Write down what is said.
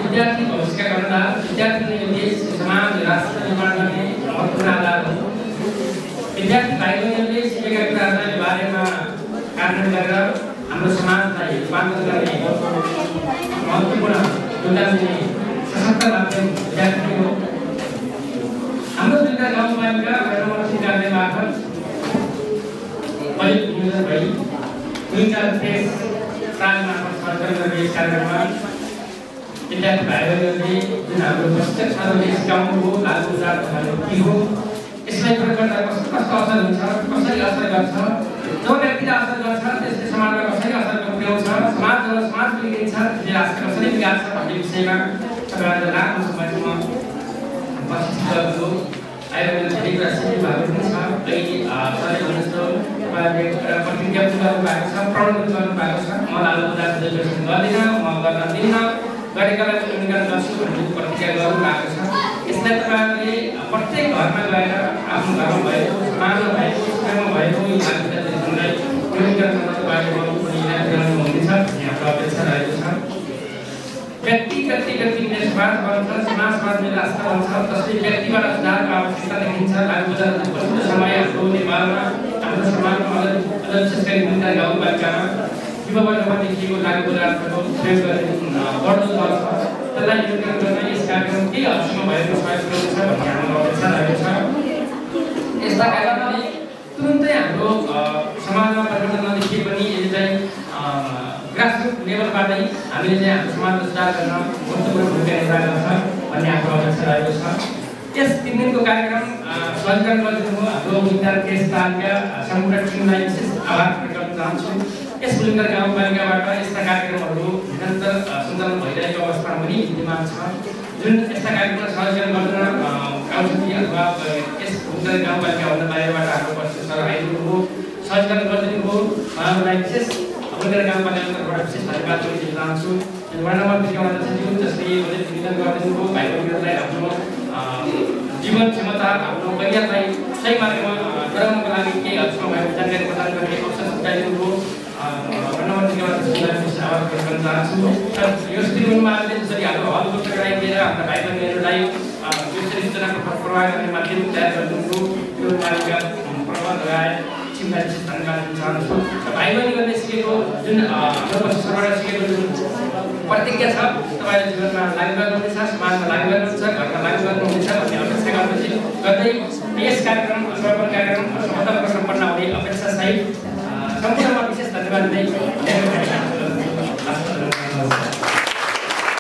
विद्यार्थी भविष्यका गर्दा विद्यार्थीले देश समाज राष्ट्र निर्माण गर्ने महत्त्वपूर्ण आधार हो। विद्यार्थी भाइ बहिनीहरूले सिकेका कुराहरूलाई बारेमा कार्यान्वयन गरेर हाम्रो समाजलाई रूपान्तरण गर्ने महत्त्वपूर्ण योगदान दिने सशक्त माध्यम विद्यार्थी हो। हाम्रो दुईटा गाउँपालिका वैद्यनाथ कार्यालय मार्फत बजेट विनियोजन भई दुईटा प्रेस प्राली मार्फत सञ्चालन गरिएको कार्यक्रममा विद्यार्थी भाइ बहिनीहरूले जुन हाम्रो प्रशिक्षक छात्रले सिकाउनुभयो लागु विचारहरू के हो, यसलाई प्रयोग गर्दा कस्तो असर हुन्छ, कसरी असर गर्छ, जो व्यक्तिलाई असर गर्छ त्यसले समाजमा कसरी असर पुर्याउँछ, समाज बिग्रिन्छ त्यसले राष्ट्र कसरी बिगार्छ भन्ने विषयमा तपाईँहरूले लामो समयसम्म प्रशिक्षकहरू आयोजना धेरै कुरा सिक्नु भएको पनि छ। अहिले सरले भने जस्तो तपाईँहरूले एउटा प्रतिज्ञा पनि गर्नुभएको छ, प्रण पनि गर्नुभएको छ। म लागु विचारको डेलिभरेसन गर्दिनँ, म गर्न दिन्न, गरेकालाई पनि निकाल गर्छु भन्ने प्रतिज्ञा गर्नुभएको छ। यसलाई तपाईँहरूले प्रत्येक घरमा गएर आफ्नो घरमा भएको, समाजमा भएको, स्कुलमा भएको यो लागु विचारलाई पूर्णीकरण गर्न तपाईँले गर्नुपर्ने गर्नुहुनेछ भन्ने हाम्रो अपेक्षा रहेको छ। व्यक्ति समाज बन्छ, समाजले राष्ट्र बन्छ, जसले व्यक्तिबाट सुधारको आवश्यकता देखिन्छ। लागु विचारको पछिल्लो समय हाम्रो नेपालमा हाम्रो समाजमा विशेष गरी मुद्दा गाउँपालिकामा युवावर्गमा देखिएको लागु विचारको प्रयोग गर्ने बढ्दो दर छ। त्यसलाई नियन्त्रण गर्न यस कार्यक्रम केही हदसम्म भएको सहयोग पुर्याउँछ भन्ने हाम्रो अपेक्षा रहेको छ। यस्ता कार्यक्रमले तुरुन्तै हाम्रो समाजमा परिवर्तन नदेखिए पनि यसले चाहिँ ग्रासरुट लेभलबाटै हामीले चाहिँ हाम्रो समाजलाई सुधार गर्न महत्त्वपूर्ण भूमिका निर्वाह गर्छ भन्ने हाम्रो अपेक्षा रहेको छ। यस 3 दिनको कार्यक्रम सञ्चालन गरिदिनुभयो हाम्रो विद्यार्थी प्रेस प्रालीका सम्पूर्ण टिमलाई विशेष आभार व्यक्त गर्न चाहन्छु। यस बुलुङ्गर गाउँपालिकाबाट यस्ता कार्यक्रमहरू निरन्तर सञ्चालन भइरहेको अवस्थामा पनि विद्यमान छ। जुन यस्ता कार्यक्रम सञ्चालन गर्न काउन्सिल अथवा यस बुलुङ्गर गाउँपालिकाभन्दा बाहिरबाट हाम्रो प्रशिक्षक आइदिनुभयो, सञ्चालन गरिदिनुभयो, उहाँहरूलाई विशेष बुलुङ्गर गाउँपालिकाबाट विशेष धन्यवाद दिन चाहन्छु। वार्ड नम्बर 2 का अध्यक्षज्यू जसले बजेट विनियोजन गरिदिनुभयो, भाइ बहिनीहरूलाई आफ्नो जीवन क्षमता आफ्नो करियरलाई सही मार्गमा गराउनको लागि केही हदसम्म भएको जानकारी प्रदान गर्ने अवसर जुटाइदिनुभयो। वार्ड नम्बर 2 का अध्यक्षज्यूलाई विशेष आभार व्यक्त गर्न चाहन्छु। यो स्थितिमा जसरी हाम्रो हलको टक्राइ दिएर हाम्रा भाइ बहिनीहरूलाई यो सूचनाको प्रवाह गर्ने माध्यम तयार गरिदिनुभयो, यो पालिका प्रवाह लगाए टिमलाई विशेष धन्यवाद दिन चाहन्छु। भाइ बहिनीहरूले सिकेको जुन हाम्रो प्रशिक्षणबाट सिकेको जुन प्रतिज्ञा छ तपाईँले जीवनमा लागू गर्नुहुनेछ, समाजमा लागू गर्नुहुन्छ, घरमा लागू गर्नुहुनेछ भन्ने अपेक्षा गर्दै यस कार्यक्रम सफल कार्यक्रम सफलतापूर्वक सम्पन्न हुने अपेक्षा सहित सम्पूर्ण